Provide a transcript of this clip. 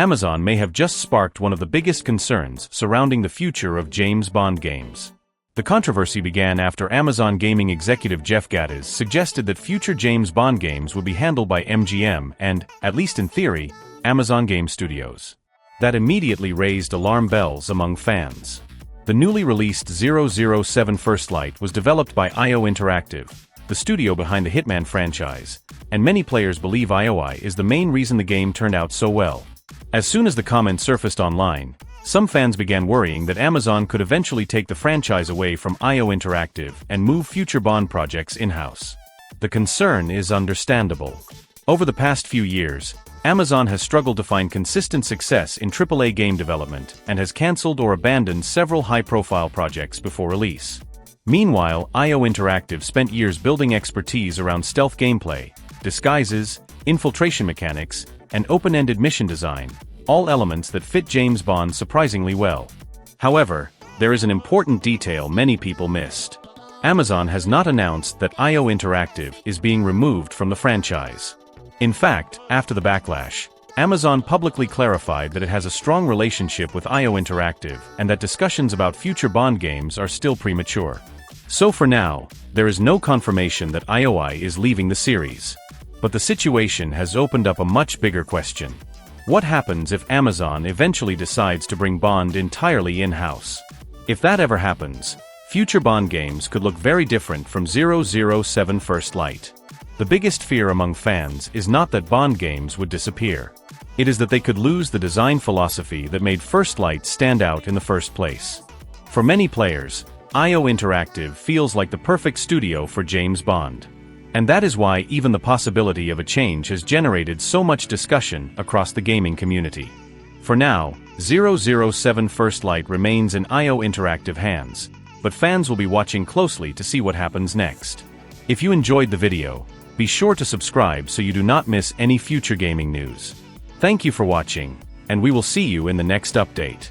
Amazon may have just sparked one of the biggest concerns surrounding the future of James Bond games. The controversy began after Amazon gaming executive Jeff Gattis suggested that future James Bond games would be handled by MGM and, at least in theory, Amazon Game Studios. That immediately raised alarm bells among fans. The newly released 007 First Light was developed by IO Interactive, the studio behind the Hitman franchise, and many players believe IOI is the main reason the game turned out so well. As soon as the comments surfaced online, some fans began worrying that Amazon could eventually take the franchise away from IO Interactive and move future Bond projects in-house. The concern is understandable. Over the past few years, Amazon has struggled to find consistent success in AAA game development and has cancelled or abandoned several high-profile projects before release. Meanwhile, IO Interactive spent years building expertise around stealth gameplay, disguises, infiltration mechanics, and open-ended mission design, all elements that fit James Bond surprisingly well. However, there is an important detail many people missed. Amazon has not announced that IO Interactive is being removed from the franchise. In fact, after the backlash, Amazon publicly clarified that it has a strong relationship with IO Interactive and that discussions about future Bond games are still premature. So for now, there is no confirmation that IOI is leaving the series. But the situation has opened up a much bigger question. What happens if Amazon eventually decides to bring Bond entirely in-house? If that ever happens, future Bond games could look very different from 007 First Light. The biggest fear among fans is not that Bond games would disappear. It is that they could lose the design philosophy that made First Light stand out in the first place. For many players, IO Interactive feels like the perfect studio for James Bond. And that is why even the possibility of a change has generated so much discussion across the gaming community. For now, 007 First Light remains in IO Interactive hands, but fans will be watching closely to see what happens next. If you enjoyed the video, be sure to subscribe so you do not miss any future gaming news. Thank you for watching, and we will see you in the next update.